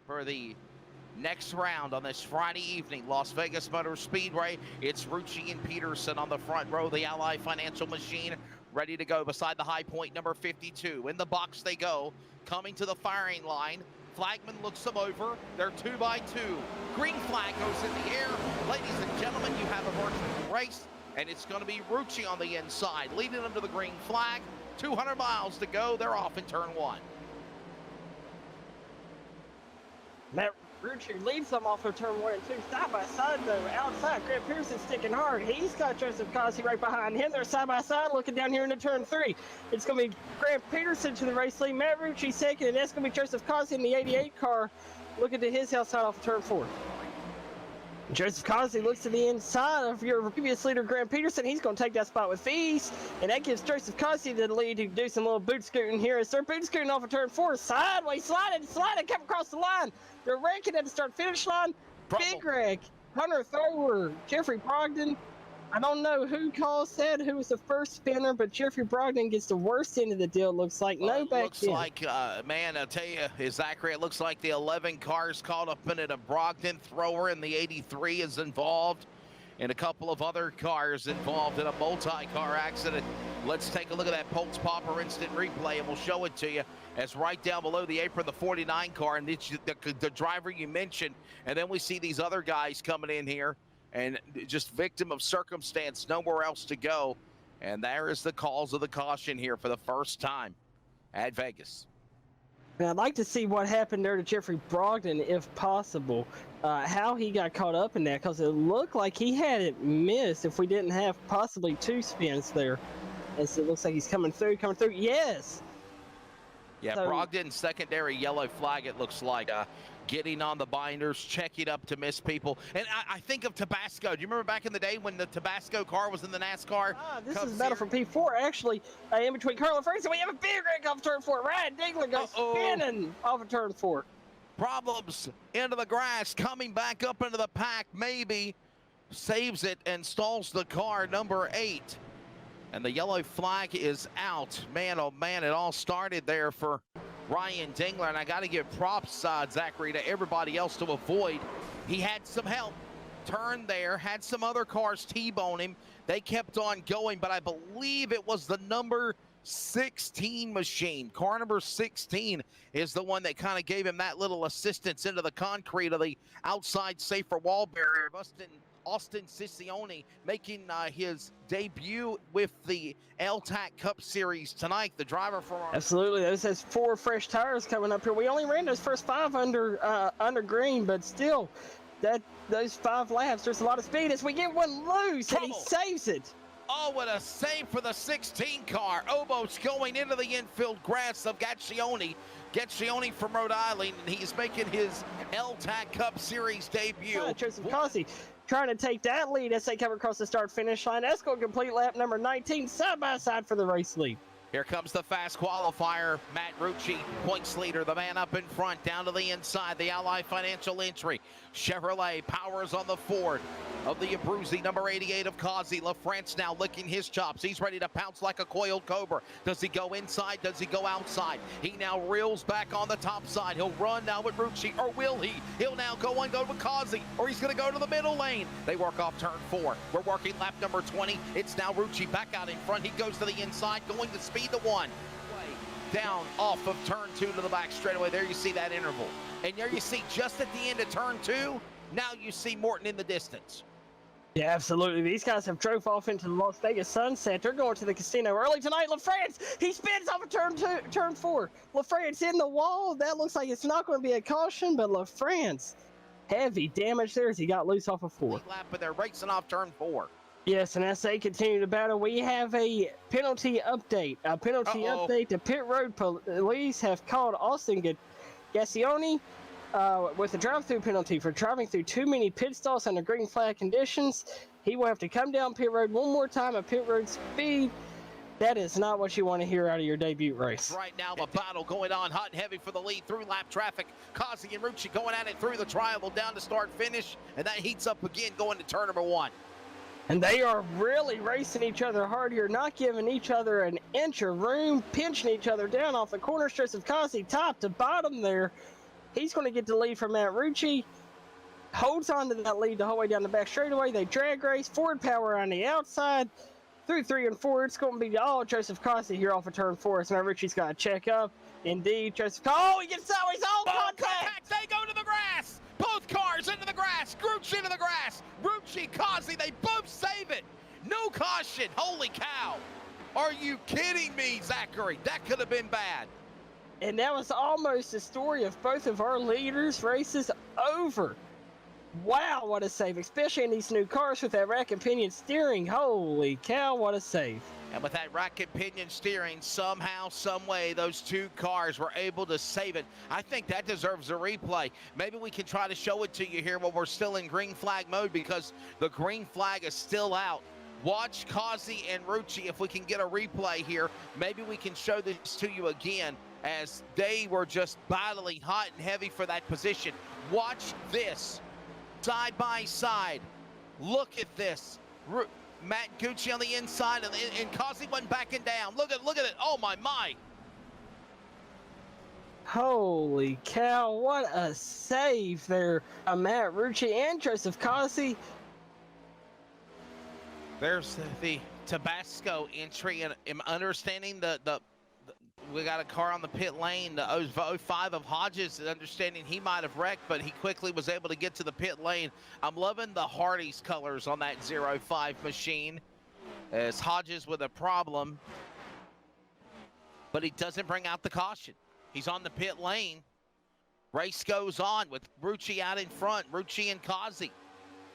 for the next round on this Friday evening, Las Vegas Motor Speedway. It's Rucci and Peterson on the front row, the Ally Financial Machine, ready to go beside the high point number 52. In the box they go, coming to the firing line. Flagman looks them over. They're 2x2. Green flag goes in the air. Ladies and gentlemen, you have a virtual race, and it's going to be Rucci on the inside, leading them to the green flag. 200 miles to go. They're off in turn one. Matt Rucci leads them off of turn 1 and 2, side by side though. Outside, Grant Pearson sticking hard. He's got Joseph Cossie right behind him. They're side by side looking down here into turn 3. It's going to be Grant Peterson to the race lead, Matt Rucci second, and that's going to be Joseph Cossie in the 88 car looking to his outside off of turn 4. Joseph Cossie looks to the inside of your previous leader, Grant Peterson. He's going to take that spot with ease, and that gives Joseph Cossie the lead to do some little boot scooting here. As they're boot scooting off of turn 4, sideways, sliding, come across the line. They're ranking at the start-finish line. Big wreck. Hunter Thrower, Jeffrey Brogdon. I don't know who caused that, who was the first spinner, but Jeffrey Brogdon gets the worst end of the deal, looks like. No back looks like, man, I'll tell you, is Zachary, it looks like the 11 cars caught up in it. A Brogdon Thrower in the 83 is involved, and a couple of other cars involved in a multi-car accident. Let's take a look at that Pulse Popper instant replay, and we'll show it to you. As right down below the apron, the 49 car, and the driver you mentioned, and then we see these other guys coming in here, and just victim of circumstance, nowhere else to go. And there is the calls of the caution here for the first time at Vegas. Now, I'd like to see what happened there to Jeffrey Brogdon, if possible, how he got caught up in that, because it looked like he had it missed if we didn't have possibly 2 spins there. And so it looks like he's coming through. Yes! Yeah, so, Brogdon, secondary yellow flag, it looks like. Getting on the binders, checking up to miss people. And I think of Tabasco. Do you remember back in the day when the Tabasco car was in the NASCAR? This is battle for P4, actually. In between Carl and Fraser, we have a big wreck off turn 4. Ryan Dingler goes spinning off of turn 4. Problems into the grass, coming back up into the pack, maybe. Saves it and stalls the car, number 8. And the yellow flag is out. Man, oh man, it all started there for Ryan Dingler, and I got to give props, Zachary, to everybody else to avoid. He had some help. Turned there, had some other cars T-bone him. They kept on going, but I believe it was the number 16 machine. Car number 16 is the one that kind of gave him that little assistance into the concrete of the outside safer wall barrier. Austin Siccione making his debut with the L-TAC Cup Series tonight. The driver for our... Absolutely. Those has 4 fresh tires coming up here. We only ran those first 5 under green, but still, those 5 laps, there's a lot of speed as we get one loose, and he saves it. Oh, what a save for the 16 car. Obos going into the infield grass of Gaccione from Rhode Island, and he's making his L-TAC Cup Series debut. Joseph Cossie trying to take that lead as they come across the start-finish line. That's going to complete lap number 19, side-by-side for the race lead. Here comes the fast qualifier. Matt Rucci, points leader, the man up in front, down to the inside, the Ally Financial entry. Chevrolet powers on the Ford of the Abruzzi, number 88 of Cossie. LaFrance now licking his chops. He's ready to pounce like a coiled cobra. Does he go inside? Does he go outside? He now reels back on the top side. He'll run now with Rucci, or will he? He'll now go with Cossie, or he's going to go to the middle lane. They work off turn 4. We're working lap number 20. It's now Rucci back out in front. He goes to the inside, going to speed to 1. Down off of turn 2 to the back straightaway. There you see that interval. And there you see just at the end of turn 2, now you see Morton in the distance. Yeah, absolutely. These guys have drove off into the Las Vegas sunset. They're going to the casino early tonight. LaFrance, he spins off of turn 4. LaFrance in the wall. That looks like it's not going to be a caution, but LaFrance, heavy damage there as he got loose off of 4. Lap, but they're racing off turn 4. Yes, and as they continue to battle, we have a penalty update. A penalty update. The pit road police have called Austin Gaccione with a drive-through penalty for driving through too many pit stalls under green flag conditions. He will have to come down pit road one more time at pit road speed. That is not what you want to hear out of your debut race. Right now, a battle going on, hot and heavy for the lead through lap traffic. Cossie and Rucci going at it through the triangle down to start finish, and that heats up again going to turn number 1. And they are really racing each other hard here, not giving each other an inch of room, pinching each other down off the corner stretch of Cossie, top to bottom there. He's going to get the lead from Matt Rucci. Holds on to that lead the whole way down the back straightaway. They drag race. Forward power on the outside. Through 3 and 4, it's going to be all Joseph Cossey here off of turn 4. So Matt Rucci's got to check up. Indeed, Joseph. Oh, he gets sideways. Oh, contact! They go to the grass. Both cars into the grass. Gruch into the grass. Rucci, Cossey, they both save it. No caution. Holy cow. Are you kidding me, Zachary? That could have been bad. And that was almost the story of both of our leaders' races over. Wow, what a save, especially in these new cars with that rack and pinion steering. Holy cow, what a save. And with that rack and pinion steering, somehow, some way, those two cars were able to save it. I think that deserves a replay. Maybe we can try to show it to you here while we're still in green flag mode, because the green flag is still out. Watch Cossey and Rucci. If we can get a replay here, maybe we can show this to you again, as they were just battling hot and heavy for that position. Watch this. Side by side. Look at this. Matt Gucci on the inside, and Cossey went backing down. Look at it. Oh my. Holy cow, what a save there. Matt Rucci and Joseph Cossey. There's the Tabasco entry, and I'm understanding we got a car on the pit lane, the 05 of Hodges, understanding he might have wrecked, but he quickly was able to get to the pit lane. I'm loving the Hardee's colors on that 05 machine, as Hodges with a problem, but he doesn't bring out the caution. He's on the pit lane. Race goes on with Rucci out in front. Rucci and Cossey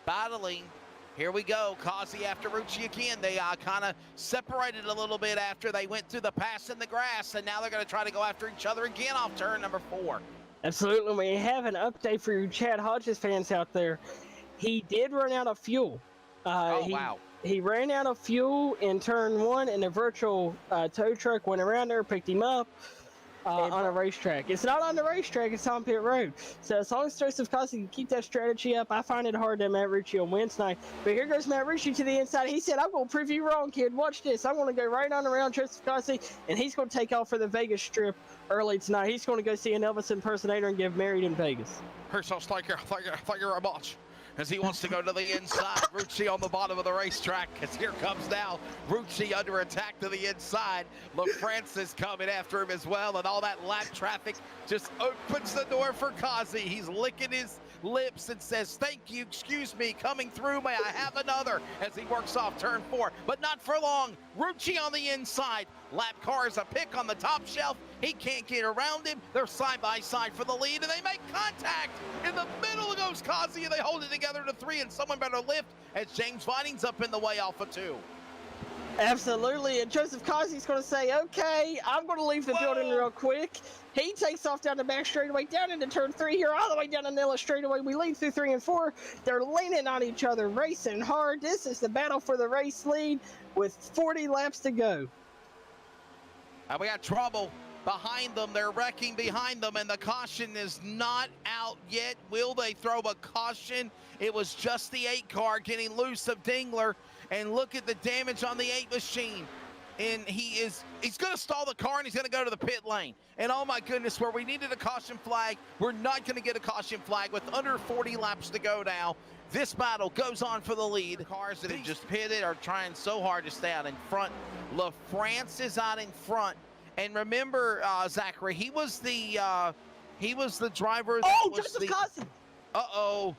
battling. Here we go, Cossey after Rucci again. They kind of separated a little bit after they went through the pass in the grass, and now they're going to try to go after each other again off turn number 4. Absolutely. We have an update for you Chad Hodges fans out there. He did run out of fuel. Wow. He ran out of fuel in turn 1, and a virtual tow truck went around there, picked him up. On a racetrack. It's not on the racetrack, it's on pit road. So as long as Joseph Cossey can keep that strategy up, I find it hard that Matt Rucci will win tonight. But here goes Matt Rucci to the inside. He said, I'm going to prove you wrong, kid. Watch this. I'm going to go right on around Joseph Cossey, and he's going to take off for the Vegas Strip early tonight. He's going to go see an Elvis impersonator and get married in Vegas. Herschel Steiger, thank you very much. As he wants to go to the inside. Rucci on the bottom of the racetrack, as here comes now Rucci under attack to the inside. LaFrancis coming after him as well, and all that lap traffic just opens the door for Cossey. He's licking his lips and says, thank you, excuse me, coming through, may I have another, as he works off turn 4, but not for long. Rucci on the inside. Lap car is a pick on the top shelf. He can't get around him. They're side by side for the lead, and they make contact. In the middle goes Cossey, and they hold it together to 3, and someone better lift, as James Vining's up in the way off of 2. Absolutely, and Joseph Cossey's going to say, okay, I'm going to leave the building real quick. He takes off down the back straightaway, down into turn 3 here, all the way down the Nilla straightaway. We lead through 3 and 4. They're leaning on each other, racing hard. This is the battle for the race lead with 40 laps to go. And we got trouble behind them. They're wrecking behind them, and the caution is not out yet. Will they throw a caution? It was just the 8 car getting loose of Dingler, and look at the damage on the 8 machine. And he's going to stall the car, and he's going to go to the pit lane. And oh my goodness, where we needed a caution flag, we're not going to get a caution flag with under 40 laps to go now. This battle goes on for the lead. The cars that have just pitted are trying so hard to stay out in front. LaFrance is out in front. And remember, Zachary, he was the driver that was Joseph Cossey! Uh-oh.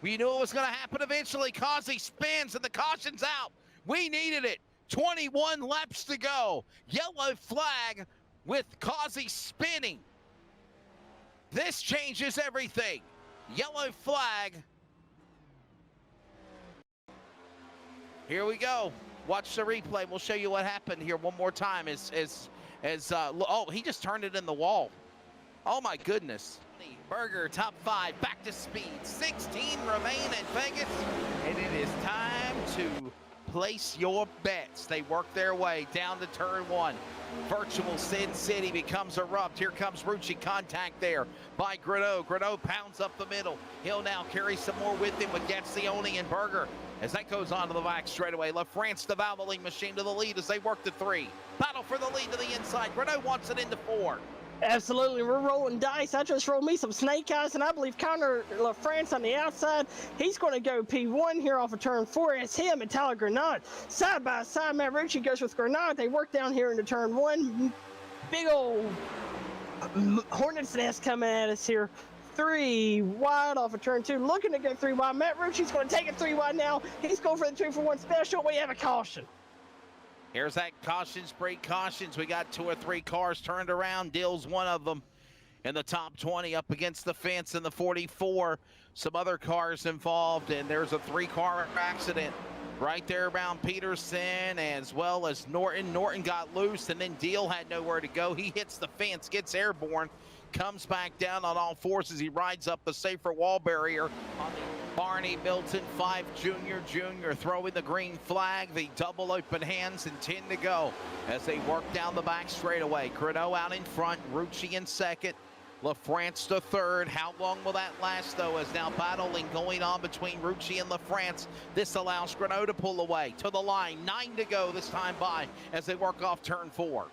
We knew it was going to happen eventually. Cossey spins, and the caution's out. We needed it. 21 laps to go. Yellow flag with Cossey spinning. This changes everything. Yellow flag. Here we go. Watch the replay. We'll show you what happened here one more time. Oh, he just turned it in the wall. Oh my goodness. Berger, top 5, back to speed. 16 remain at Vegas, and it is time to place your bets. They work their way down to turn 1. Virtual Sin City becomes erupt. Here comes Rucci, contact there by Grano. Grano pounds up the middle. He'll now carry some more with him with Gatzioni and Berger. As that goes on to the back straightaway, LaFrance, the Valvoline machine, to the lead as they work to 3. Battle for the lead to the inside. Grano wants it into 4. Absolutely, we're rolling dice. I just rolled me some snake eyes, and I believe Connor LaFrance on the outside. He's going to go P1 here off of turn 4. It's him and Tyler Grenade. Side by side, Matt Ritchie goes with Grenade. They work down here into turn 1. Big old hornet's nest coming at us here. 3 wide off of turn 2. Looking to go 3 wide. Matt Ritchie's going to take it 3 wide now. He's going for the 2-for-1 special. We have a caution. Here's that cautions, break cautions. We got 2 or 3 cars turned around. Dill's one of them in the top 20 up against the fence in the 44. Some other cars involved, and there's a 3-car accident right there around Peterson, as well as Norton. Norton got loose, and then Deal had nowhere to go. He hits the fence, gets airborne, comes back down on all fours as he rides up the safer wall barrier on the Barney Milton 5 Jr. throwing the green flag, the double open hands, and 10 to go as they work down the back straightaway. Grenade out in front, Rucci in second, LaFrance to third. How long will that last, though, as now battling going on between Rucci and LaFrance. This allows Grenade to pull away to the line. 9 to go this time by as they work off turn 4.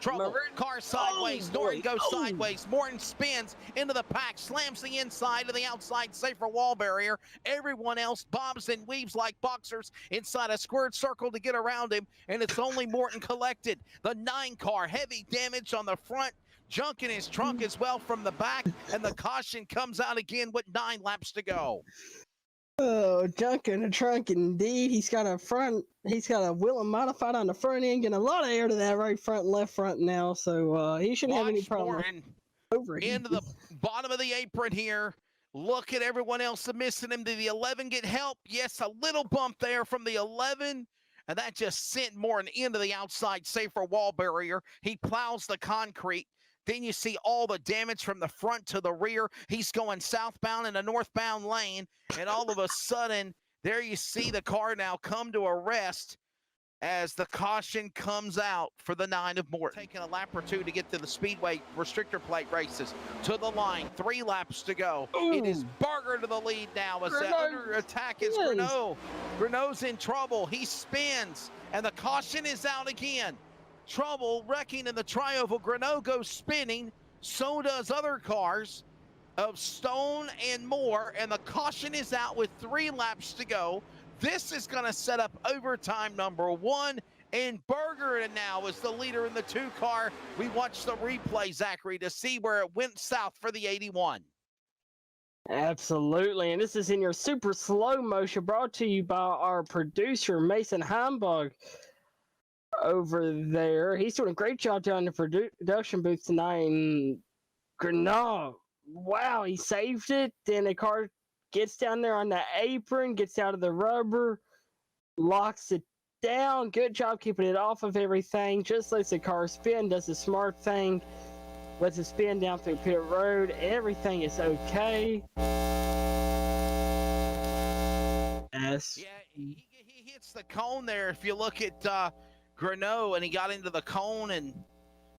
Trouble, car sideways, Norton goes sideways, Morton spins into the pack, slams the inside of the outside safer wall barrier. Everyone else bobs and weaves like boxers inside a squared circle to get around him, and it's only Morton collected. The 9 car, heavy damage on the front, junk in his trunk as well from the back, and the caution comes out again with 9 laps to go. Oh, junk in the trunk indeed. He's got a Willem modified on the front end, getting a lot of air to that right front and left front now, so he shouldn't have any problem. Over into the bottom of the apron here. Look at everyone else missing him. Did the 11 get help? Yes, a little bump there from the 11, and that just sent Morton into the outside safer wall barrier. He plows the concrete. Then you see all the damage from the front to the rear. He's going southbound in a northbound lane, and all of a sudden, there you see the car now come to a rest as the caution comes out for the 9 of Morton. Taking a lap or 2 to get to the Speedway restrictor plate races. To the line, 3 laps to go. Ooh. It is Berger to the lead now as the under attack is Grenade. Grenade's in trouble. He spins, and the caution is out again. Trouble wrecking in the Trioval. Grenade goes spinning. So does other cars of Stone and more, and the caution is out with 3 laps to go. This is going to set up overtime number 1, and Berger now is the leader in the 2 car. We watched the replay, Zachary, to see where it went south for the 81. Absolutely, and this is in your super slow motion, brought to you by our producer, Mason Heimbach. Over there, he's doing a great job down in the production booth tonight. And Grenade, wow, he saved it. Then the car gets down there on the apron, gets out of the rubber, locks it down. Good job keeping it off of everything. Just lets the car spin, does the smart thing, lets it spin down through pit road. Everything is okay. Yes. Yeah, he hits the cone there. If you look at Grenade, and he got into the cone, and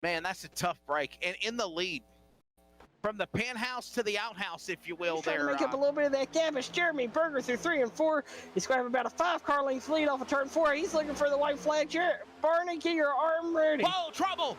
man, that's a tough break. And in the lead from the penthouse to the outhouse, if you will. He's trying to make up a little bit of that gap. It's Jeremy Berger through 3 and 4. He's going to have about a 5-car length lead off of turn 4. He's looking for the white flag. Barney, get your arm ready. Whoa, trouble!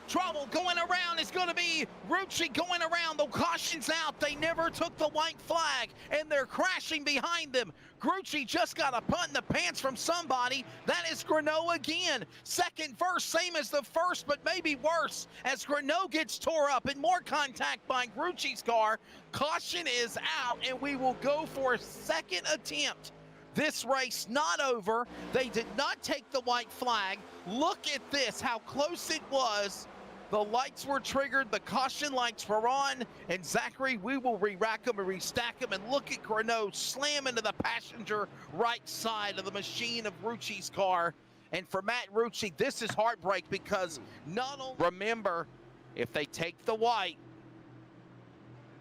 Trouble going around is going to be Rucci going around. The caution's out. They never took the white flag, and they're crashing behind them. Rucci just got a punt in the pants from somebody. That is Grenade again. Second verse, same as the first, but maybe worse, as Grenade gets tore up and more contact by Rucci's car. Caution is out, and we will go for a second attempt. This race not over. They did not take the white flag. Look at this, how close it was. The lights were triggered, the caution lights were on, and Zachary, we will re-rack them and restack them, and look at Grenade slam into the passenger right side of the machine of Rucci's car. And for Matt Rucci, this is heartbreak because not only, remember, if they take the white,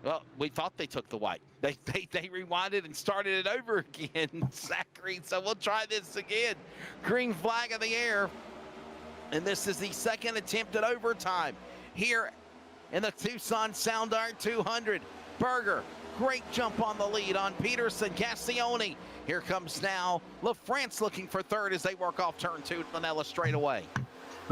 well, we thought they took the white. They rewinded and started it over again, Zachary, so we'll try this again. Green flag in the air. And this is the second attempt at overtime here in the Tucson Sound Art 200. Berger, great jump on the lead on Peterson. Gassione, here comes now LaFrance looking for third as they work off turn 2 to Lanella straight away.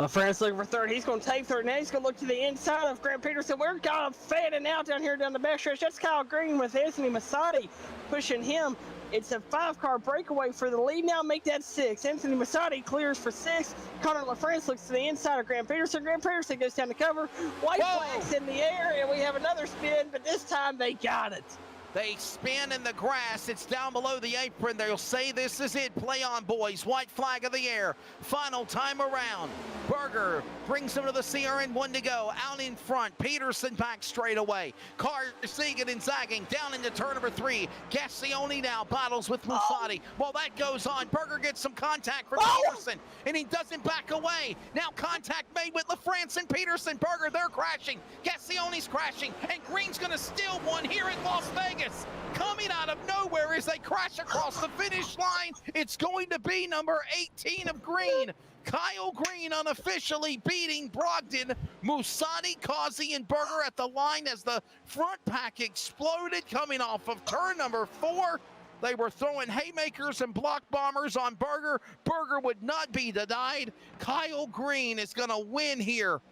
France looking for third. He's going to take third. Now he's going to look to the inside of Grant Peterson. We're kind of fanning out down here down the backstretch. That's Kyle Green with Anthony Massotti pushing him. It's a 5-car breakaway for the lead now. Make that 6. Anthony Massotti clears for 6. Connor LaFrance looks to the inside of Grant Peterson. Grant Peterson goes down to cover. White flags in the air, and we have another spin, but this time they got it. They spin in the grass. It's down below the apron. They'll say this is it. Play on, boys. White flag of the air. Final time around. Berger brings them to the CRN. 1 to go. Out in front. Peterson back straight away. Car zigging and zagging. Down into turn number 3. Gassione now battles with Musati. While that goes on, Berger gets some contact from Peterson, and he doesn't back away. Now contact made with LaFrance and Peterson. Berger, they're crashing. Gassione's crashing, and Green's going to steal one here in Las Vegas. Coming out of nowhere as they crash across the finish line, it's going to be number 18 of Green. Kyle Green unofficially beating Brogdon, Musati, Causey, and Berger at the line as the front pack exploded coming off of turn number 4. They were throwing haymakers and block bombers on Berger. Berger would not be denied. Kyle Green is going to win here.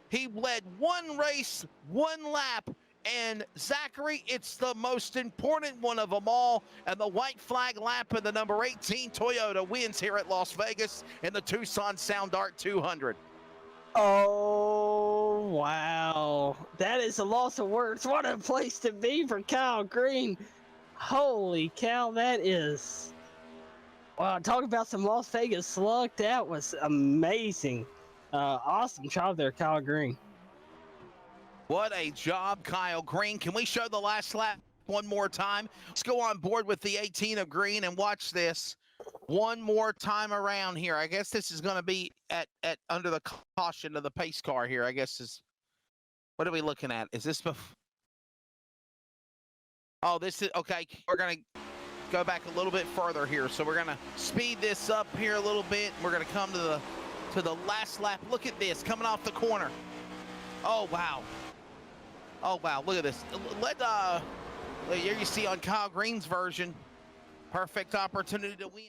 He led 1 race, 1 lap. And Zachary, it's the most important one of them all. And the white flag lap of the number 18 Toyota wins here at Las Vegas in the Tucson Sound Art 200. Oh, wow. That is a loss of words. What a place to be for Kyle Green. Holy cow, that is. Wow, talk about some Las Vegas luck. That was amazing. Awesome job there, Kyle Green. What a job, Kyle Green. Can we show the last lap one more time? Let's go on board with the 18 of Green and watch this one more time around here. I guess this is going to be at under the caution of the pace car here. I guess is. What are we looking at? Is this before? Oh, this is okay. We're going to go back a little bit further here. So we're going to speed this up here a little bit. We're going to come to the last lap. Look at this coming off the corner. Oh, wow. Oh, wow, look at this. Here you see on Kyle Green's version, perfect opportunity to win.